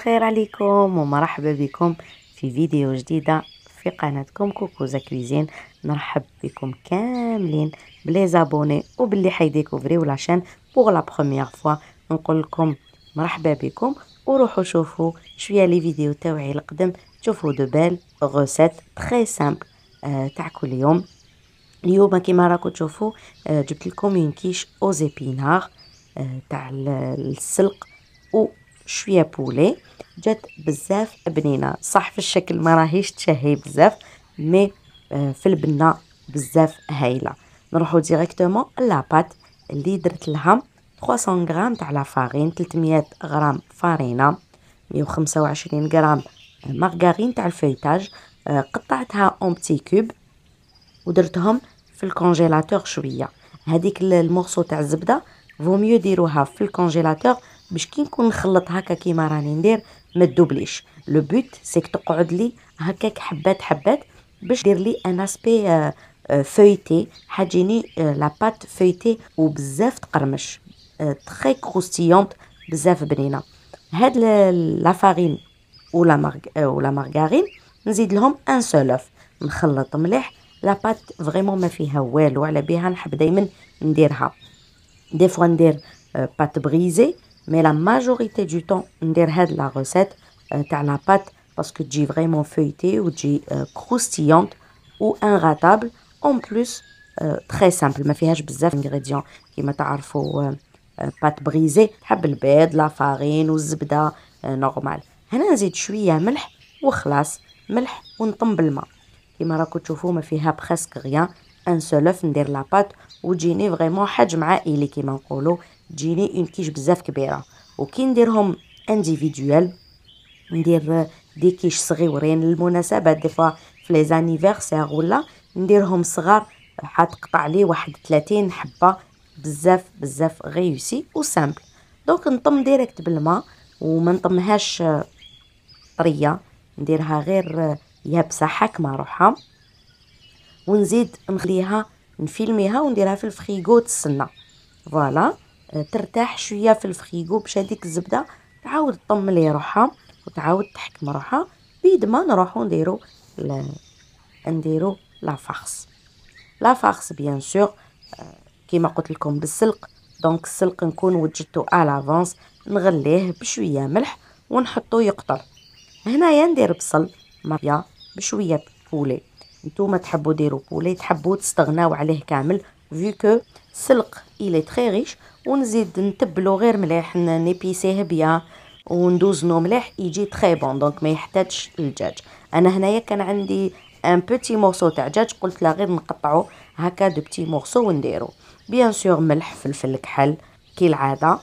الخير عليكم ومرحبا بكم في فيديو جديدة في قناتكم كوكوزا كويزين. نرحب بكم كاملين بلي زابوني وباللي حيديكوفريو لاشين بوغ لا بروميير فوا. نقول لكم مرحبا بكم وروحوا شوفوا شويه لي فيديو تاوعي القدم، تشوفوا دو بال غوسيت تري سامبل تاع كل يوم. اليوم كيما راكم تشوفوا جبت لكم اون كيش او زيبينار تاع السلق وشويه بولي. جات بزاف بنينه، صح في الشكل ما راهيش تشهي بزاف، مي في البنه بزاف هايله. نروحوا ديريكتومون لاباط اللي درت لها 300 غرام تاع لا فارين، 300 غرام فارينه، 125 غرام مارغارين تاع الفيتاج. قطعتها اون بتي كوب ودرتهم في الكونجيلاتور شويه. هذيك المورسو تاع الزبده فو ميو ديروها في الكونجيلاتور باش كي نكون نخلط هكا كيما راني ندير ما تدوبليش. لو بوت سيك تقعد لي هكاك حبات حبات باش دير لي ان اسبي فويتي، حاجيني لا بات فويتي وبزاف تقرمش تري كروستيونط بزاف بنينه. هاد لا فارين ولا مارغارين نزيد لهم ان سولوف، نخلط مليح لا بات فريمون ما فيها والو، على بها نحب دائما نديرها. دي فوا ندير بات بريزي، مي لا ماجوريتي دو طون ندير هاد لا روسيت تاع لا بات باسكو تجي فريمون فويتي وتجي كروستيونط و انغاتابل اون بلوس تري سامبل، ما فيهاش بزاف انغريديون كيما تعرفوا. بات بريزي تحب البيض لا فارين والزبده نورمال. هنا نزيد شويه ملح وخلاص، ملح ونطم بالماء كيما راكم تشوفوا ما فيها بريسك غيان. ان سولوف ندير لاباط وتجيني فريمون حجم عائلي كيما نقولوا، تجيني اون كيش بزاف كبيره. وكي نديرهم انديفيدوال ندير دي كيش صغيورين للمناسبات، دي فوا في لي زانيفرسير ولا نديرهم صغار حتقطع لي واحد 30 حبه بزاف بزاف غيوسي وسامبل. دونك نطم ديريكت بالماء وما نطمهاش طريه، نديرها غير يابسه حكمه روحها، ونزيد نخليها نفيلميها ونديرها في الفريغو تسنى. فوالا ترتاح شويه في الفريغو باش هذيك الزبده تعاود تطم لي روحها وتعاود تحكم روحها. بيد ما نروحو نديرو لا فارس. لا فارس بيان سور كيما قلت لكم بالسلق. دونك السلق نكون وجدته الافونس، نغليه بشويه ملح ونحطو يقطر. هنايا ندير بصل مافيا بشويه بولي. نتوما تحبوا ديروا بولي، تحبوا تستغناو عليه كامل فيو كو سلق الي تري ريش. ونزيد نتبلو غير مليح، نيبيسيه بيان وندوزنو مليح يجي تري بون. دونك ما يحتاجش الدجاج. انا هنايا كان عندي ان بوتي مورسو تاع دجاج، قلت لا غير نقطعو هكا دو بتي مورسو ونديرو بيان سور ملح فلفل كحل كالعاده.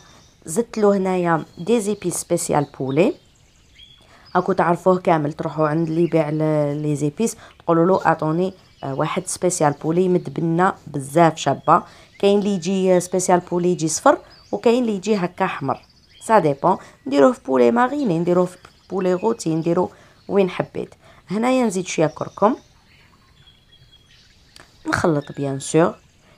زدت له هنايا دي زيبي سبيسيال بولي، هاكو تعرفوه كامل. تروحوا عند اللي يبيع لي زيبيس تقولوا له اعطوني واحد سبيسيال بولي مدبنه بزاف شابه. كاين اللي يجي سبيسيال بولي يجي صفر، وكاين اللي يجي هكا احمر، سا ديبون. نديروه في بولي ماريني، نديروه في بولي غوتي، نديرو وين حبيت. هنايا نزيد شويه كركم، نخلط بيان سور،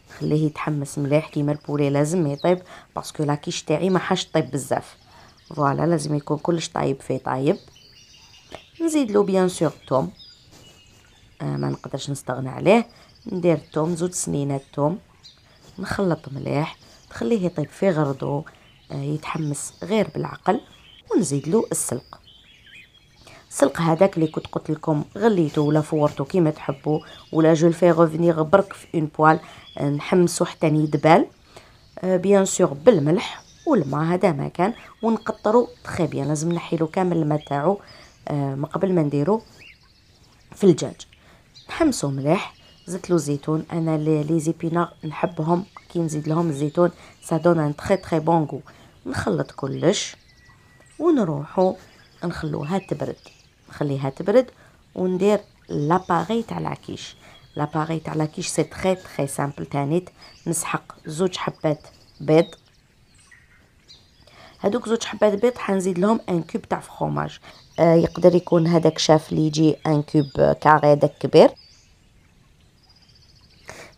نخليه يتحمس مليح كيما البولي لازم يطيب باسكو لا كيش تاعي ما حاش طيب بزاف. فوالا لازم يكون كلش طايب فيه طايب. نزيد له بيان سور توم، ما نقدرش نستغنى عليه. ندير توم، زوج سنينات توم، نخلط مليح نخليه يطيب في غرضو يتحمس غير بالعقل. ونزيد له السلق. السلق هذاك اللي كنت قلت لكم غليته ولا فورته كيما تحبوا، ولا جو الفي ريفينير برك في اون بوال نحمسو حتى يدبال بيان سور بالملح والماء هذا ما كان، ونقطرو تري بيان. لازم نحيلو كامل الماء تاعو ما قبل ما نديرو في الدجاج. نحمسو مليح. زدت له زيتون، انا لي زيبينار نحبهم كي نزيد لهم الزيتون سا دون ان تري تري بون غو. نخلط كلش ونروحو نخلوها تبرد، نخليها تبرد وندير لاباري تاع لاكيش. لاباري تاع لاكيش سي تري تري سامبل. تانيت نسحق زوج حبات بيض، هادوك زوج حبات بيض حنزيد لهم ان كوب تاع فخوماج. يقدر يكون هذاك شاف اللي يجي ان كوب كاري داك كبير،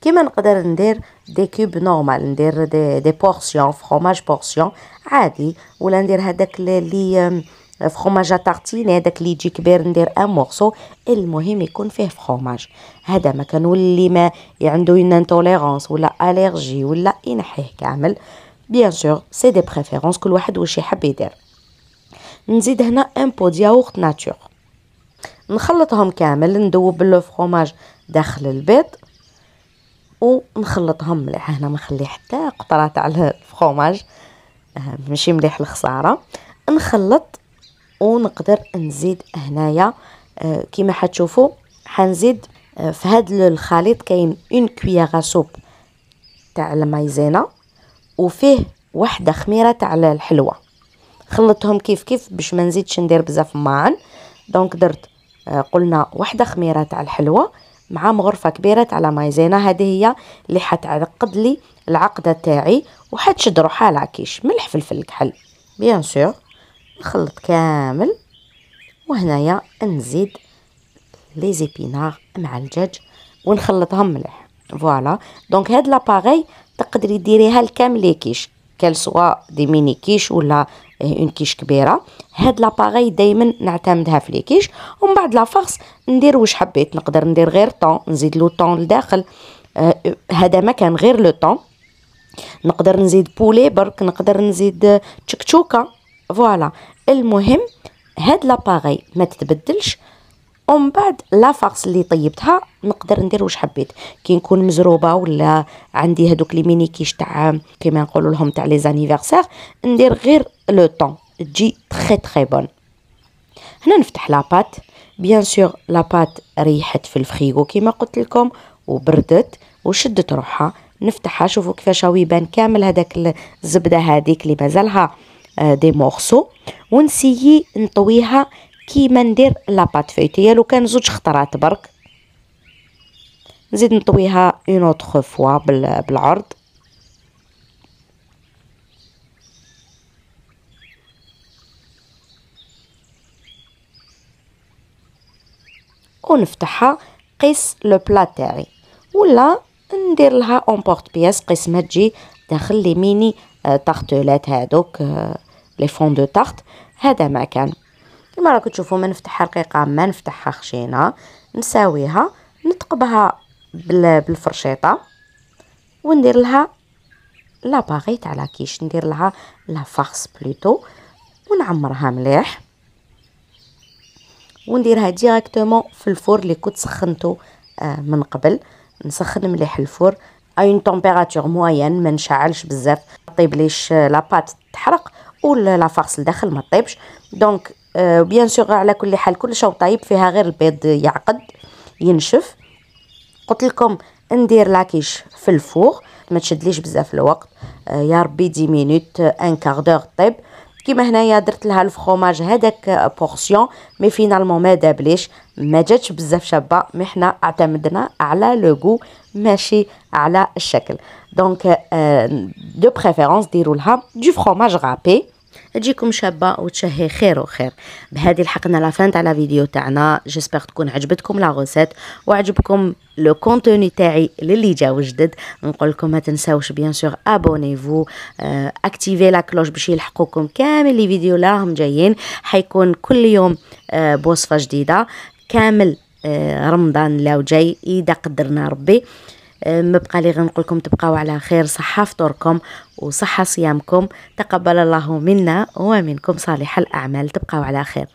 كيما نقدر ندير دي كوب نورمال، ندير دي بورسيون فخوماج بورسيون عادي، ولا ندير هذاك اللي فخوماج تارتيني هذاك اللي يجي كبير ندير ان مورسو، المهم يكون فيه فخوماج. هذا ما كان واللي ما عنده اون انتوليرونس ولا اليرجي ولا ينحيه كامل. بيان سور سي دي بريفيرونس، كل واحد واش يحب يدير. نزيد هنا ان بو دياورت ناتور، نخلطهم كامل، ندوب لو فخوماج داخل البيض ونخلطهم مليح. هنا ما نخلي حتى قطره تاع الفخوماج، ماشي مليح الخساره. نخلط ونقدر نزيد هنايا كيما حتشوفوا حنزيد في هذا الخليط كاين اون كويير سوب تاع المايزينا وفيه واحده خميره تاع الحلوه. خلطهم كيف كيف باش ما نزيدش ندير بزاف معا. دونك درت قلنا واحده خميره تاع الحلوه مع مغرفه كبيره تاع مايزينا، هذه هي اللي حتعقد لي العقده تاعي وحتشد روحها العكيش. ملح فلفل كحل بيان سور. نخلط كامل وهنايا نزيد لي زيبينار مع الدجاج ونخلطهم مليح. فوالا دونك هاد لاباغي تقدري ديريها لكامل لي كيش، كال سوا دي ميني كيش ولا اون كيش كبيره. هاد لاباغي دائما نعتمدها في لي كيش. ومن بعد لافارس ندير واش حبيت، نقدر ندير غير طون، نزيد لو طون لداخل. هذا ما كان غير لو طون. نقدر نزيد بولي برك، نقدر نزيد تشكتشوكه. فوالا المهم هاد لاباغي ما تتبدلش. ومن بعد لافارس اللي طيبتها نقدر ندير واش حبيت، كي نكون مزروبه ولا عندي هذوك لي ميني كيش تاع كيما نقولوا لهم تاع لي زانيفرسير، ندير غير لو طون تجي تري تري بون. هنا نفتح لاباط، بيان سور لاباط ريحت في الفريغو كيما قلت لكم وبردت وشدت روحها. نفتحها، شوفوا كيفاش يبان كامل هذاك الزبده هذيك اللي مازالها دي مورسو، ونسيي نطويها كيما ندير لاباط فيتيه. لو كان زوج خطرات برك نزيد نطويها اون اوتر فوا بالعرض. ونفتحها قيس لو بلا تاعي، ولا ندير لها اون بورت بياس قيس ما تجي داخل لي ميني طارتولات هذوك لي فون دو طارت. هذا ما كان كما راكم تشوفوا. ما نفتحها رقيقه ما نفتحها خشينه، نساويها نتقبها بالفرشيطه وندير لها لاباغي تاع لاكيش، ندير لها لا فارس بلوتو ونعمرها مليح ونديرها ديريكتومون في الفور اللي كنت سخنته من قبل. نسخن مليح الفور اي اون تمبيراتور موين، ما نشعلش بزاف طيب ليش لاباط تحرق ولا فارس لداخل ما طيبش. دونك بيان سور على كل حال كل شيء طيب، فيها غير البيض يعقد ينشف. قلت لكم ندير لاكيش في الفور ما تشدليش بزاف الوقت، يا ربي 10 مينوت ان كاردور طيب. كيما هنايا درت لها الفخوماج هذاك بورسيون مي فينالمون ما دابليش، ما جاتش بزاف شابه، مي حنا اعتمدنا على لو غو ماشي على الشكل. دونك دو بريفيرونس ديروا لها دو فخوماج غابي تجيكم شابه وتشهي خير وخير. بهذه لحقنا لافان تاع لا فيديو تاعنا. جيسبر تكون عجبتكم لا غوسيت وعجبكم لو كونتوني تاعي للي جاو جدد. نقول لكم ما تنساوش بيان سور ابونيفو، اكتيفي لا كلوش باش يلحقوكم كامل لي فيديو اللي راهم جايين. حيكون كل يوم بوصفه جديده كامل رمضان لاو جاي اذا قدرنا ربي. ما بقى لي غير نقول لكم تبقاو على خير، صحه فطوركم وصحه صيامكم، تقبل الله منا ومنكم صالح الاعمال. تبقاو على خير.